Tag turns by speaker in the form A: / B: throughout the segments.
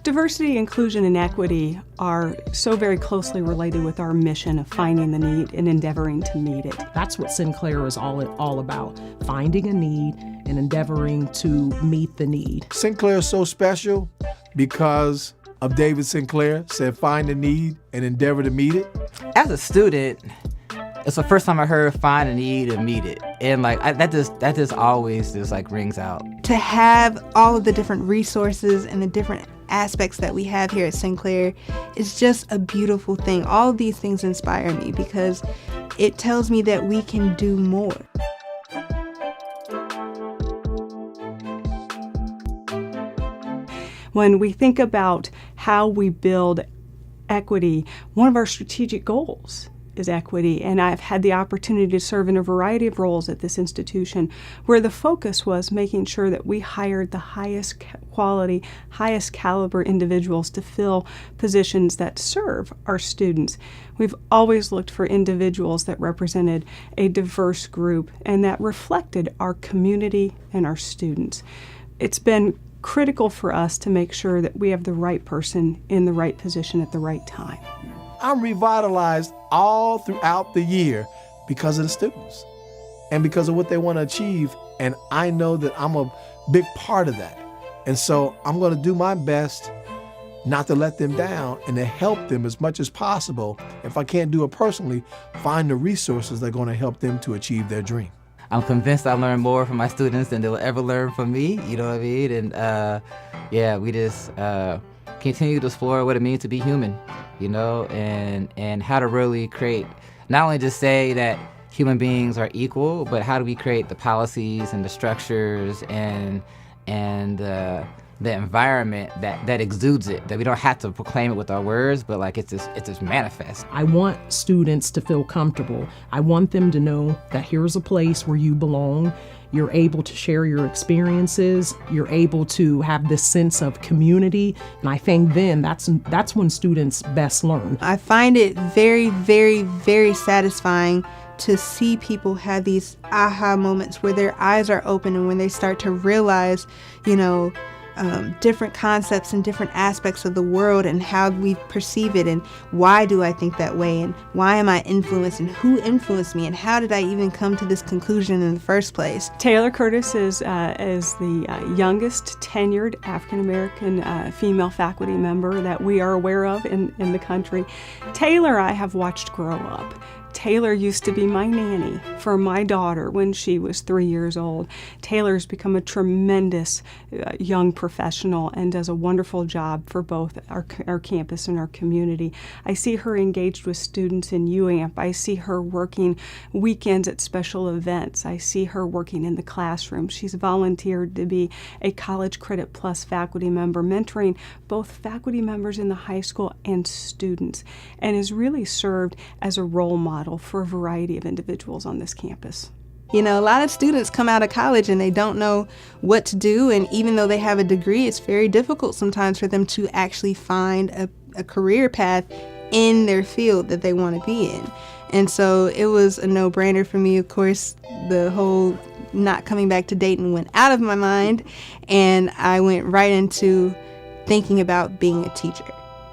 A: Diversity, inclusion, and equity are so very closely related with our mission of finding the need and endeavoring to meet it.
B: That's what Sinclair is all about, finding a need and endeavoring to meet the need.
C: Sinclair is so special because of David Sinclair said, find the need and endeavor to meet it.
D: As a student, it's the first time I heard find a need and meet it. And that just always just rings out.
E: To have all of the different resources and the different aspects that we have here at Sinclair is just a beautiful thing. All of these things inspire me because it tells me that we can do more.
A: When we think about how we build equity, one of our strategic goals is equity, and I've had the opportunity to serve in a variety of roles at this institution where the focus was making sure that we hired the highest quality, highest caliber individuals to fill positions that serve our students. We've always looked for individuals that represented a diverse group and that reflected our community and our students. It's been critical for us to make sure that we have the right person in the right position at the right time.
C: I'm revitalized all throughout the year because of the students and because of what they want to achieve. And I know that I'm a big part of that. And so I'm going to do my best not to let them down and to help them as much as possible. If I can't do it personally, find the resources that are going to help them to achieve their dream.
D: I'm convinced I learn more from my students than they'll ever learn from me, you know what I mean? And we just continue to explore what it means to be human, you know, and how to really create, not only just say that human beings are equal, but how do we create the policies and the structures and the environment that exudes it, that we don't have to proclaim it with our words, but it's just manifest.
B: I want students to feel comfortable. I want them to know that here's a place where you belong. You're able to share your experiences. You're able to have this sense of community. And I think then that's when students best learn.
E: I find it very, very, very satisfying to see people have these aha moments where their eyes are open and when they start to realize, different concepts and different aspects of the world and how we perceive it and why do I think that way and why am I influenced and who influenced me and how did I even come to this conclusion in the first place.
A: Taylor Curtis is the youngest tenured African-American female faculty member that we are aware of in the country. Taylor I have watched grow up. Taylor used to be my nanny for my daughter when she was 3 years old. Taylor's become a tremendous young professional and does a wonderful job for both our campus and our community. I see her engaged with students in UAMP. I see her working weekends at special events. I see her working in the classroom. She's volunteered to be a College Credit Plus faculty member, mentoring both faculty members in the high school and students, and has really served as a role model for a variety of individuals on this campus.
E: A lot of students come out of college and they don't know what to do, and even though they have a degree, it's very difficult sometimes for them to actually find a career path in their field that they want to be in. And so it was a no-brainer for me. Of course, the whole not coming back to Dayton went out of my mind, and I went right into thinking about being a teacher.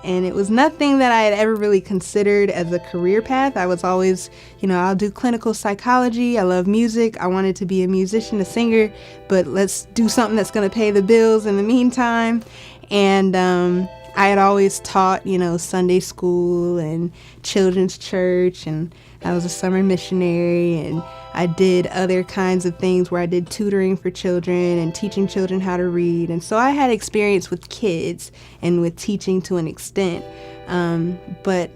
E: And it was nothing that I had ever really considered as a career path. I was always, I'll do clinical psychology. I love music. I wanted to be a musician, a singer, but let's do something that's going to pay the bills in the meantime. And I had always taught, Sunday school and children's church, and I was a summer missionary, and I did other kinds of things where I did tutoring for children and teaching children how to read. And so I had experience with kids and with teaching to an extent. But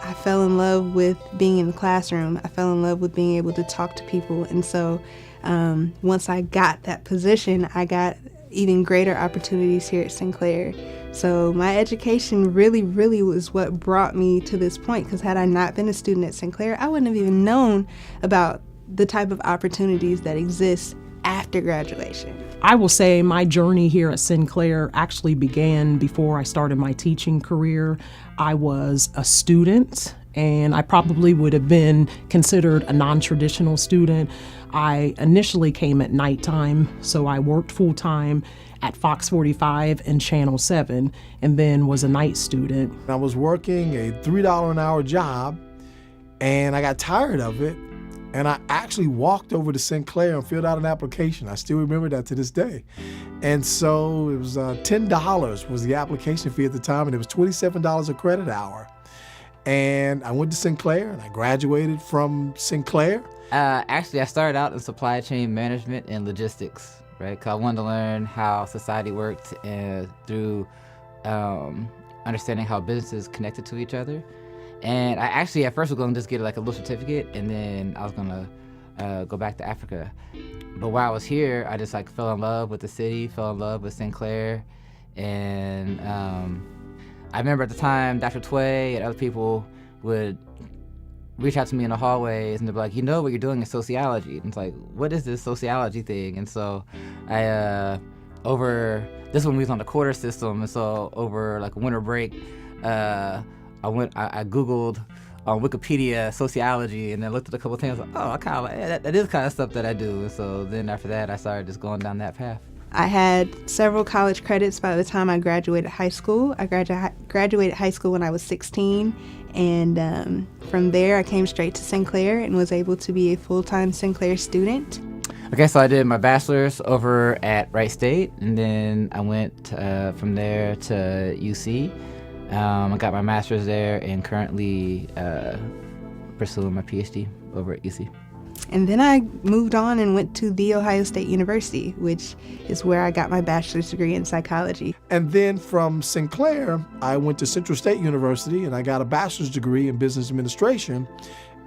E: I fell in love with being in the classroom. I fell in love with being able to talk to people. And so once I got that position, I got even greater opportunities here at Sinclair. So my education really, really was what brought me to this point, because had I not been a student at Sinclair, I wouldn't have even known about the type of opportunities that exist after graduation.
B: I will say my journey here at Sinclair actually began before I started my teaching career. I was a student and I probably would have been considered a non-traditional student. I initially came at nighttime, so I worked full-time at Fox 45 and Channel 7, and then was a night student.
C: I was working a $3 an hour job, and I got tired of it, and I actually walked over to Sinclair and filled out an application. I still remember that to this day. And so it was $10 was the application fee at the time, and it was $27 a credit hour. And I went to Sinclair, and I graduated from Sinclair.
D: Actually, I started out in supply chain management and logistics, right? Because I wanted to learn how society worked through understanding how businesses connected to each other. And I actually, at first, was going to just get like a little certificate, and then I was going to go back to Africa. But while I was here, I just like fell in love with the city, fell in love with Sinclair. And I remember at the time, Dr. Tway and other people would reach out to me in the hallways, and they'd be like, you know what you're doing is sociology. And it's like, what is this sociology thing? And so I, this one we was on the quarter system, and so over like winter break, I Googled on Wikipedia sociology, and then looked at a couple of things, like, oh, I kind of like, that is kind of stuff that I do. And so then after that, I started just going down that path.
E: I had several college credits by the time I graduated high school. I graduated high school when I was 16, and from there I came straight to Sinclair and was able to be a full-time Sinclair student.
D: Okay, so I did my bachelor's over at Wright State, and then I went from there to UC. I got my master's there and currently pursuing my PhD over at UC.
E: And then I moved on and went to The Ohio State University, which is where I got my bachelor's degree in psychology.
C: And then from Sinclair, I went to Central State University, and I got a bachelor's degree in business administration.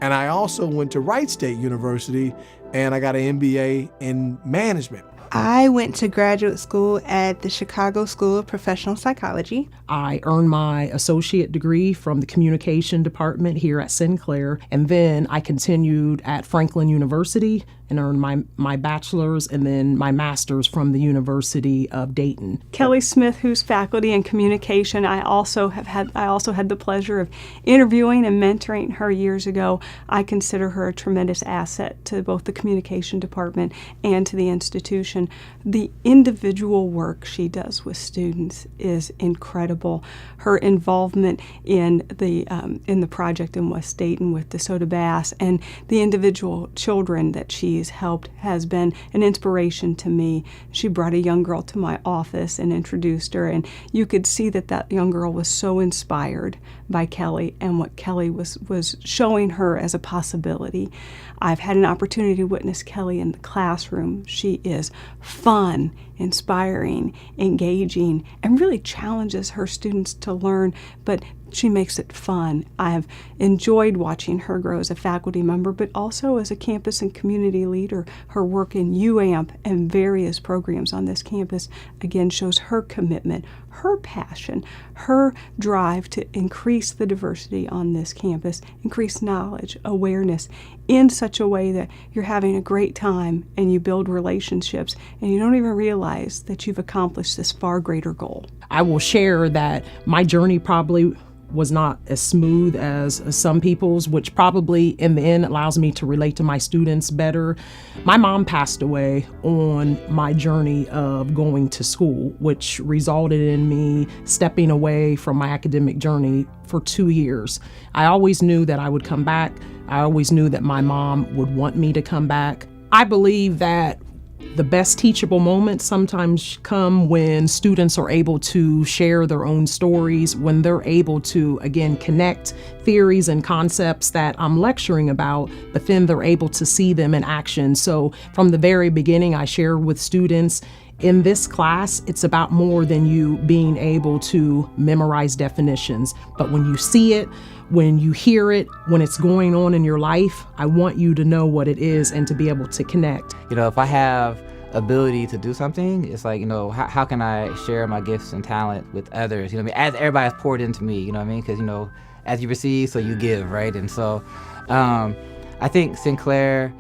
C: And I also went to Wright State University, and I got an MBA in management.
E: I went to graduate school at the Chicago School of Professional Psychology.
B: I earned my associate degree from the communication department here at Sinclair, and then I continued at Franklin University and earned my bachelor's and then my master's from the University of Dayton.
A: Kelly Smith, who's faculty in communication, I also had the pleasure of interviewing and mentoring her years ago. I consider her a tremendous asset to both the communication department and to the institution. The individual work she does with students is incredible. Her involvement in the project in West Dayton with DeSoto Bass and the individual children that she's helped has been an inspiration to me. She brought a young girl to my office and introduced her, and you could see that young girl was so inspired by Kelly and what Kelly was showing her as a possibility. I've had an opportunity to witness Kelly in the classroom. She is fun, inspiring, engaging, and really challenges her students to learn, but she makes it fun. I have enjoyed watching her grow as a faculty member, but also as a campus and community leader. Her work in UAMP and various programs on this campus, again, shows her commitment, her passion, her drive to increase the diversity on this campus, increase knowledge, awareness, in such a way that you're having a great time and you build relationships and you don't even realize that you've accomplished this far greater goal.
B: I will share that my journey probably was not as smooth as some people's, which probably in the end allows me to relate to my students better. My mom passed away on my journey of going to school, which resulted in me stepping away from my academic journey for 2 years. I always knew that I would come back. I always knew that my mom would want me to come back. I believe that the best teachable moments sometimes come when students are able to share their own stories, when they're able to, again, connect theories and concepts that I'm lecturing about, but then they're able to see them in action. So from the very beginning, I share with students, in this class, it's about more than you being able to memorize definitions. But when you see it, when you hear it, when it's going on in your life, I want you to know what it is and to be able to connect.
D: You know, if I have ability to do something, it's like, you know, how can I share my gifts and talent with others? You know what I mean? As everybody's poured into me, you know what I mean? Because, you know, as you receive, so you give, right? And so I think Sinclair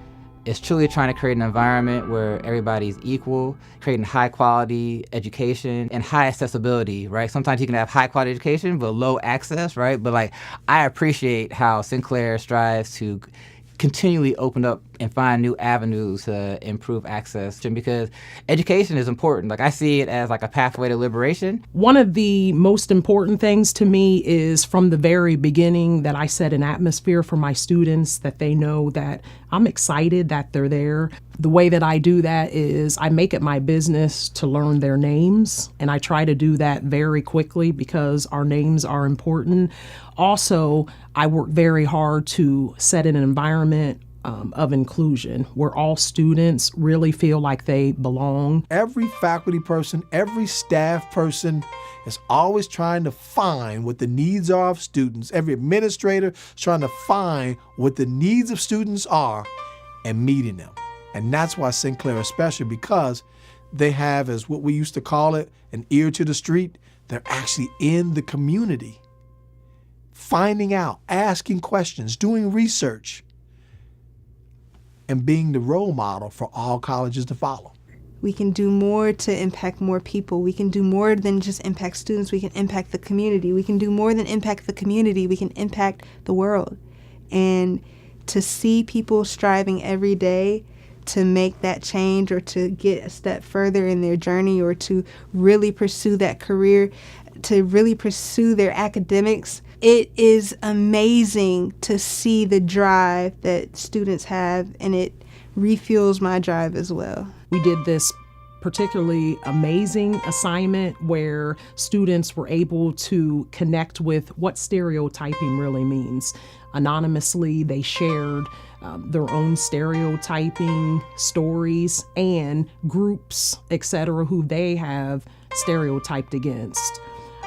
D: is truly trying to create an environment where everybody's equal, creating high quality education and high accessibility, right? Sometimes you can have high quality education but low access, right? But like, I appreciate how Sinclair strives to continually open up and find new avenues to improve access, because education is important. Like, I see it as like a pathway to liberation.
B: One of the most important things to me is from the very beginning that I set an atmosphere for my students that they know that I'm excited that they're there. The way that I do that is I make it my business to learn their names, and I try to do that very quickly because our names are important. Also, I work very hard to set an environment of inclusion where all students really feel like they belong.
C: Every faculty person, every staff person is always trying to find what the needs are of students. Every administrator is trying to find what the needs of students are and meeting them. And that's why Sinclair is special, because they have, as what we used to call it, an ear to the street. They're actually in the community, finding out, asking questions, doing research, and being the role model for all colleges to follow.
E: We can do more to impact more people. We can do more than just impact students. We can impact the community. We can do more than impact the community. We can impact the world. And to see people striving every day to make that change, or to get a step further in their journey, or to really pursue that career, to really pursue their academics, it is amazing to see the drive that students have, and it refuels my drive as well.
B: We did this particularly amazing assignment where students were able to connect with what stereotyping really means. Anonymously, they shared their own stereotyping stories and groups, etc., who they have stereotyped against.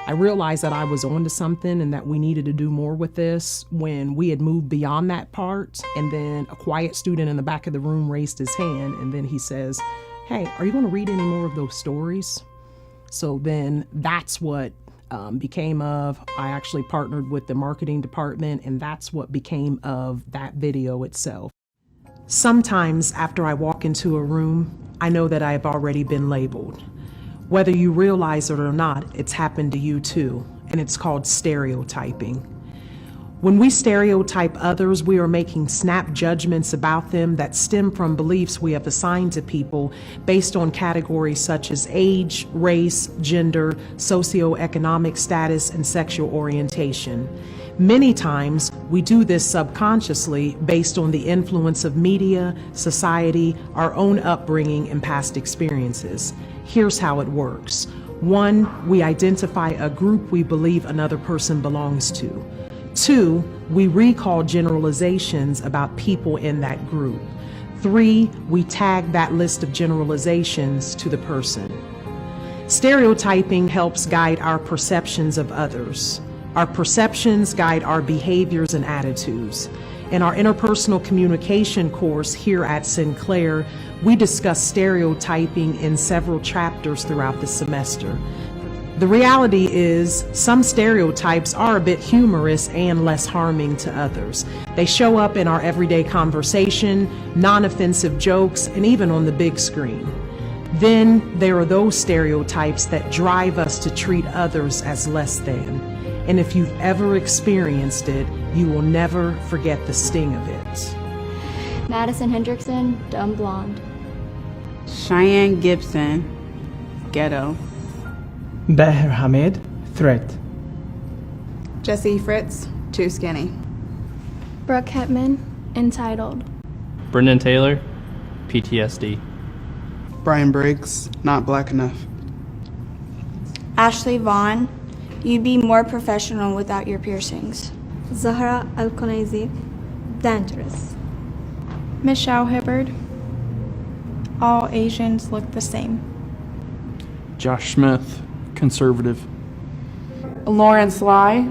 B: I realized that I was onto something and that we needed to do more with this when we had moved beyond that part. And then a quiet student in the back of the room raised his hand, and then he says, "Hey, are you going to read any more of those stories?" So then that's what became of, I actually partnered with the marketing department, and that's what became of that video itself. Sometimes after I walk into a room, I know that I have already been labeled. Whether you realize it or not, it's happened to you too, and it's called stereotyping. When we stereotype others, we are making snap judgments about them that stem from beliefs we have assigned to people based on categories such as age, race, gender, socioeconomic status, and sexual orientation. Many times, we do this subconsciously based on the influence of media, society, our own upbringing, and past experiences. Here's how it works. 1, we identify a group we believe another person belongs to. 2, we recall generalizations about people in that group. 3, we tag that list of generalizations to the person. Stereotyping helps guide our perceptions of others. Our perceptions guide our behaviors and attitudes. In our interpersonal communication course here at Sinclair, we discuss stereotyping in several chapters throughout the semester. The reality is, some stereotypes are a bit humorous and less harming to others. They show up in our everyday conversation, non-offensive jokes, and even on the big screen. Then there are those stereotypes that drive us to treat others as less than. And if you've ever experienced it, you will never forget the sting of it.
F: Madison Hendrickson, dumb blonde.
G: Cheyenne Gibson, ghetto.
H: Beher Hamid, threat.
G: Jesse Fritz, too skinny.
F: Brooke Hetman, entitled.
I: Brendan Taylor, PTSD.
J: Brian Briggs, not black enough.
K: Ashley Vaughn, you'd be more professional without your piercings.
L: Zahra Al-Konaizi, dangerous.
M: Michelle Hibbard, all Asians look the same.
N: Josh Smith, conservative.
O: Lawrence Lai,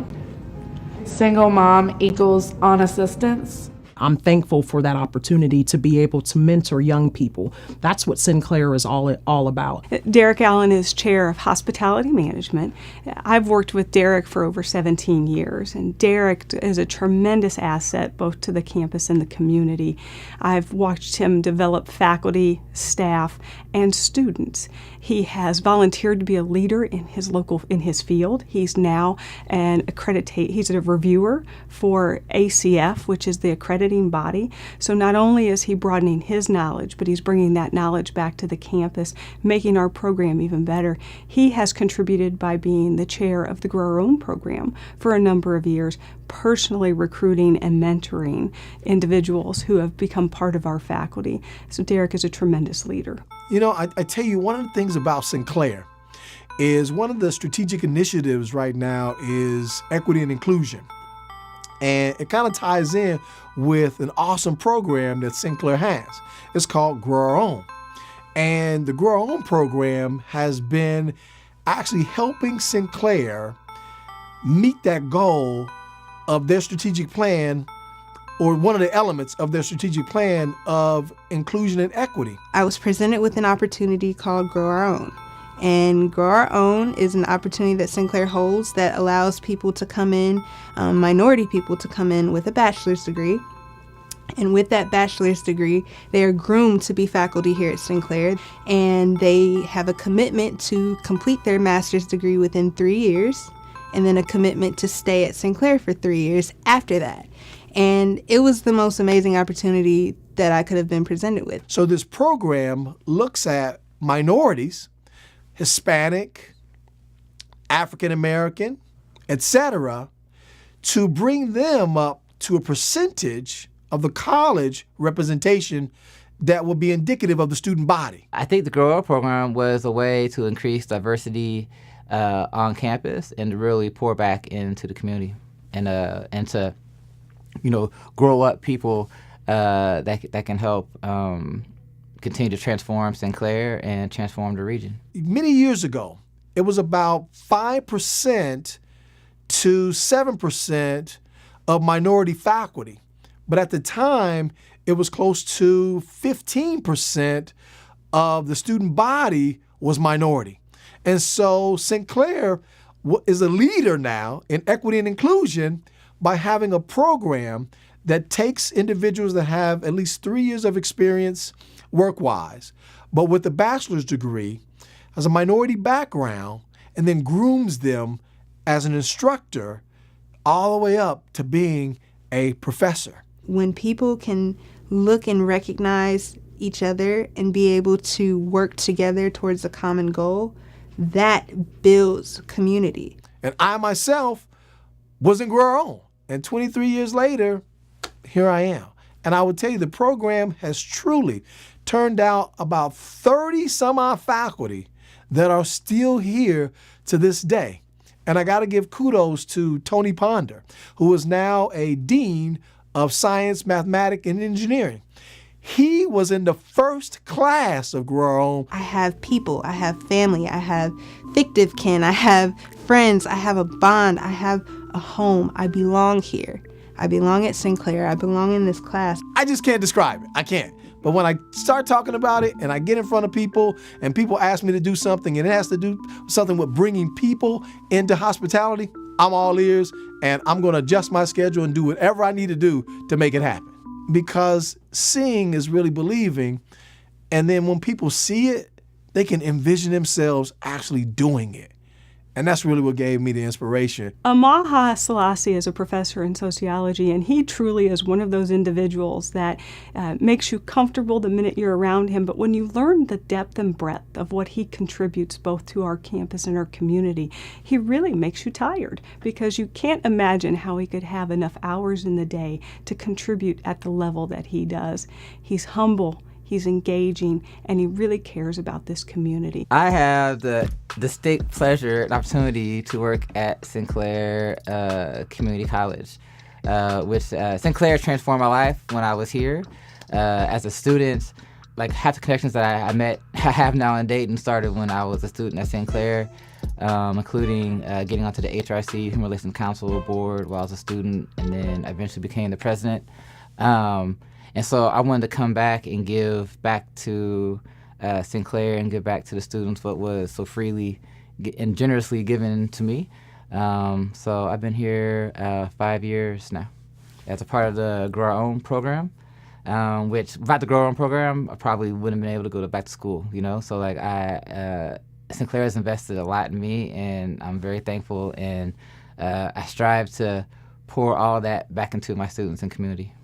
O: single mom equals on assistance.
B: I'm thankful for that opportunity to be able to mentor young people. That's what Sinclair is all about.
A: Derek Allen is chair of hospitality management. I've worked with Derek for over 17 years, and Derek is a tremendous asset both to the campus and the community. I've watched him develop faculty, staff, and students. He has volunteered to be a leader in his field. He's now he's a reviewer for ACF, which is the accrediting body. So not only is he broadening his knowledge, but he's bringing that knowledge back to the campus, making our program even better. He has contributed by being the chair of the Grow Our Own program for a number of years, personally recruiting and mentoring individuals who have become part of our faculty. So Derek is a tremendous leader.
C: You know, I tell you, one of the things about Sinclair is one of the strategic initiatives right now is equity and inclusion. And it kind of ties in with an awesome program that Sinclair has. It's called Grow Our Own. And the Grow Our Own program has been actually helping Sinclair meet that goal of their strategic plan, or one of the elements of their strategic plan of inclusion and equity.
E: I was presented with an opportunity called Grow Our Own. And Grow Our Own is an opportunity that Sinclair holds that allows people to come in, minority people to come in with a bachelor's degree. And with that bachelor's degree, they are groomed to be faculty here at Sinclair. And they have a commitment to complete their master's degree within 3 years, and then a commitment to stay at Sinclair for 3 years after that. And it was the most amazing opportunity that I could have been presented with.
C: So this program looks at minorities, Hispanic, African American, etc., to bring them up to a percentage of the college representation that will be indicative of the student body.
D: I think the Grow Up program was a way to increase diversity on campus and to really pour back into the community and to grow up people that can help continue to transform Sinclair and transform the region.
C: Many years ago, it was about 5% to 7% of minority faculty. But at the time, it was close to 15% of the student body was minority. And so Sinclair is a leader now in equity and inclusion by having a program that takes individuals that have at least 3 years of experience work-wise, but with a bachelor's degree, has a minority background, and then grooms them as an instructor all the way up to being a professor.
E: When people can look and recognize each other and be able to work together towards a common goal, that builds community.
C: And I myself was in Grow Our Own. And 23 years later, here I am. And I would tell you the program has truly turned out about 30 some odd faculty that are still here to this day. And I got to give kudos to Tony Ponder, who is now a dean of science, mathematics, and engineering. He was in the first class of Grow Our Own.
E: I have people, I have family, I have fictive kin, I have friends, I have a bond, I have a home. I belong here. I belong at Sinclair. I belong in this class.
C: I just can't describe it. I can't. But when I start talking about it and I get in front of people and people ask me to do something and it has to do something with bringing people into hospitality, I'm all ears and I'm going to adjust my schedule and do whatever I need to do to make it happen. Because seeing is really believing. And then when people see it, they can envision themselves actually doing it. And that's really what gave me the inspiration.
A: Amaha Selassie is a professor in sociology, and he truly is one of those individuals that makes you comfortable the minute you're around him. But when you learn the depth and breadth of what he contributes both to our campus and our community, he really makes you tired because you can't imagine how he could have enough hours in the day to contribute at the level that he does. He's humble. He's engaging, and he really cares about this community.
D: I have the distinct pleasure and opportunity to work at Sinclair Community College, which Sinclair transformed my life when I was here. As a student, like half the connections that I have now in Dayton started when I was a student at Sinclair, including getting onto the HRC, Human Relations Council board while I was a student, and then eventually became the president. And so I wanted to come back and give back to Sinclair and give back to the students what was so freely and generously given to me. So I've been here 5 years now as a part of the Grow Our Own program, which without the Grow Our Own program, I probably wouldn't have been able to go back to school, you know? So like Sinclair has invested a lot in me, and I'm very thankful, and I strive to pour all that back into my students and community.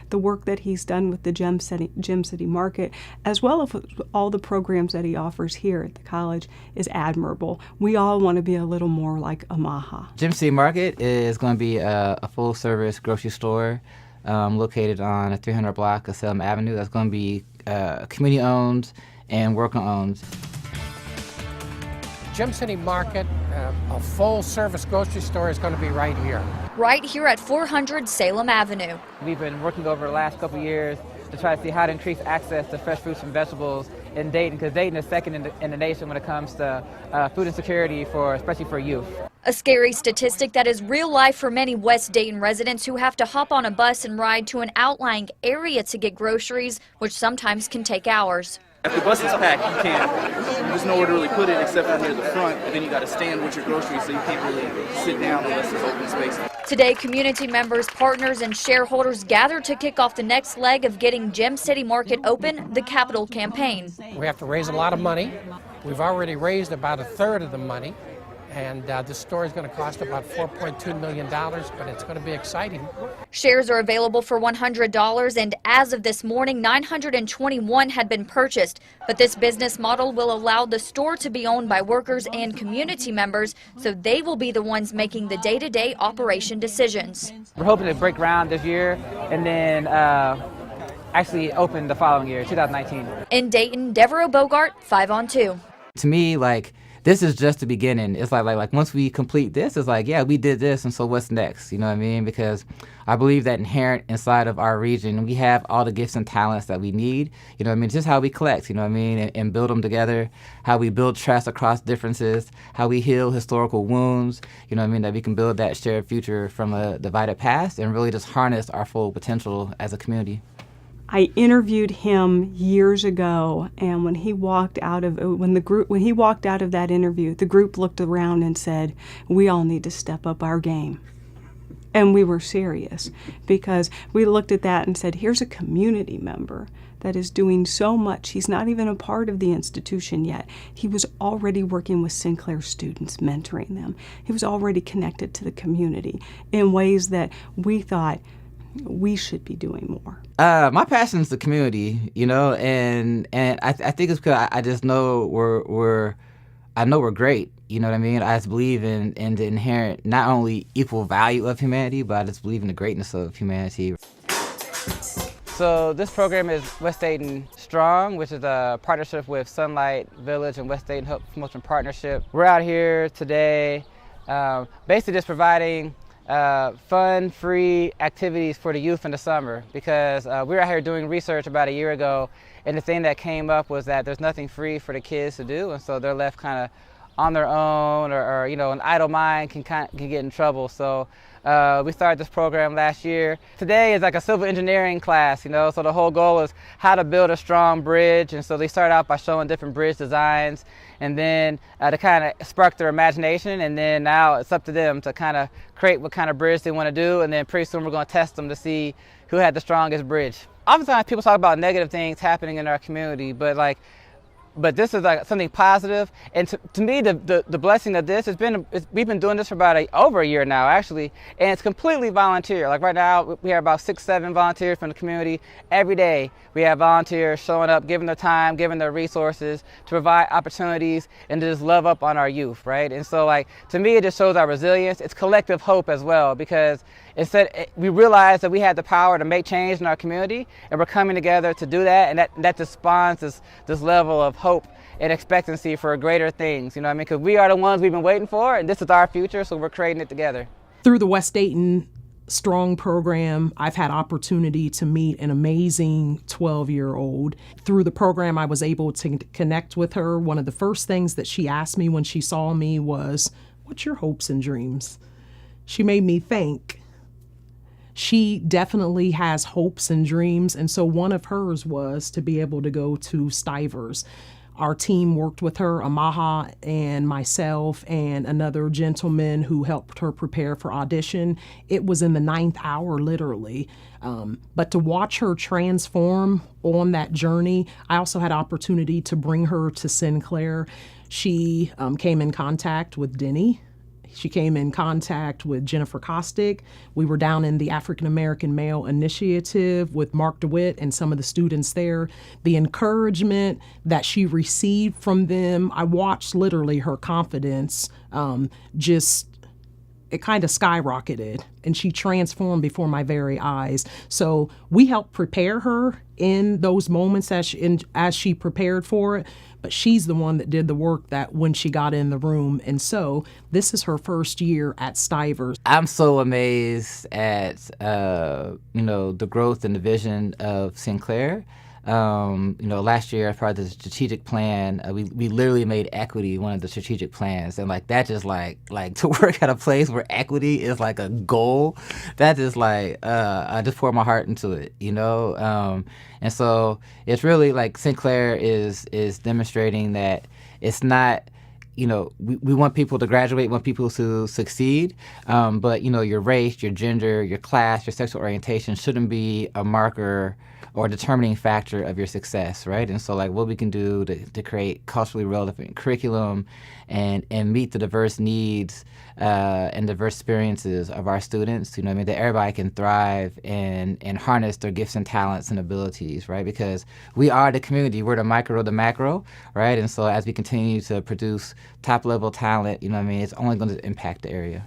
A: The work that he's done with the Gem City Market, as well as all the programs that he offers here at the college, is admirable. We all want to be a little more like Omaha.
D: Gem City Market is going to be a full-service grocery store located on a 300 block of Salem Avenue. That's going to be community-owned and worker-owned.
O: Gem City Market, a full-service grocery store, is going to be right here.
P: Right here at 400 Salem Avenue.
D: We've been working over the last couple of years to try to see how to increase access to fresh fruits and vegetables in Dayton, because Dayton is second in the nation when it comes to food insecurity, especially for youth.
P: A scary statistic that is real life for many West Dayton residents who have to hop on a bus and ride to an outlying area to get groceries, which sometimes can take hours.
Q: If the bus is packed, there's nowhere to really put it except for near the front, and then you got to stand with your groceries, so you can't really sit down unless there's open space.
P: Today, community members, partners, and shareholders gathered to kick off the next leg of getting Gem City Market open, the Capital Campaign.
O: We have to raise a lot of money. We've already raised about a third of the money, and this store is going to cost about $4.2 million, but it's going to be exciting.
P: Shares are available for $100, and as of this morning, 921 had been purchased. But this business model will allow the store to be owned by workers and community members, so they will be the ones making the day-to-day operation decisions.
D: We're hoping to break ground this year and then actually open the following year, 2019.
P: In Dayton, Devereaux Bogart, 5 on 2.
D: To me, this is just the beginning. It's like once we complete this, it's like, yeah, we did this, and so what's next? You know what I mean? Because I believe that inherent inside of our region, we have all the gifts and talents that we need. You know what I mean? Just how we collect, you know what I mean, and build them together, how we build trust across differences, how we heal historical wounds, you know what I mean, that we can build that shared future from a divided past and really just harness our full potential as a community.
A: I interviewed him years ago, and when he walked out of that interview, the group looked around and said, "We all need to step up our game." And we were serious, because we looked at that and said, here's a community member that is doing so much. He's not even a part of the institution yet. He was already working with Sinclair students, mentoring them. He was already connected to the community in ways that we thought we should be doing more.
D: My passion is the community, you know, and I think it's because I just know we're great. You know what I mean? I just believe in the inherent, not only equal value of humanity, but I just believe in the greatness of humanity. So this program is West Dayton Strong, which is a partnership with Sunlight Village and West Dayton Health Promotion Partnership. We're out here today basically just providing fun, free activities for the youth in the summer, because we were out here doing research about a year ago, and the thing that came up was that there's nothing free for the kids to do, and so they're left kind of on their own, or you know, an idle mind can get in trouble. So we started this program last year. Today is like a civil engineering class, you know, so the whole goal is how to build a strong bridge, and so they start out by showing different bridge designs, and then to kind of spark their imagination, and then now it's up to them to kind of create what kind of bridge they want to do, and then pretty soon we're going to test them to see who had the strongest bridge. Oftentimes people talk about negative things happening in our community, but this is like something positive. And to me, the blessing of this has been, we've been doing this for about over a year now, actually, and it's completely volunteer. Like right now, we have about 6, 7 volunteers from the community. Every day, we have volunteers showing up, giving their time, giving their resources to provide opportunities and to just love up on our youth, right? And so, like, to me, it just shows our resilience. It's collective hope as well, because we realize that we have the power to make change in our community, and we're coming together to do that, and that just spawns this level of hope and expectancy for greater things, you know what I mean? Because we are the ones we've been waiting for, and this is our future, so we're creating it together.
B: Through the West Dayton Strong program, I've had opportunity to meet an amazing 12-year-old. Through the program, I was able to connect with her. One of the first things that she asked me when she saw me was, "What's your hopes and dreams?" She made me think. she definitely has hopes and dreams. And so one of hers was to be able to go to Stivers. Our team worked with her, Amaha and myself and another gentleman who helped her prepare for audition. It was in the 9th hour, literally. But to watch her transform on that journey, I also had opportunity to bring her to Sinclair. She came in contact with Denny. She came in contact with Jennifer Kostick. We were down in the African American Male Initiative with Mark DeWitt and some of the students there. The encouragement that she received from them, I watched literally her confidence it kind of skyrocketed, and she transformed before my very eyes. So we helped prepare her in those moments as she prepared for it, but she's the one that did the work that when she got in the room. And so this is her first year at Stivers.
D: I'm so amazed at the growth and the vision of Sinclair. Last year as part of the strategic plan, we literally made equity one of the strategic plans, and that just like to work at a place where equity is like a goal, that is I just pour my heart into it, and so it's really Sinclair is demonstrating that it's not. We want people to graduate, we want people to succeed, but your race, your gender, your class, your sexual orientation shouldn't be a marker or a determining factor of your success, right? And so what we can do to create culturally relevant curriculum and meet the diverse needs and diverse experiences of our students, that everybody can thrive and harness their gifts and talents and abilities, right? Because we are the community, we're the micro, the macro, right? And so as we continue to produce top level talent, it's only going to impact the area.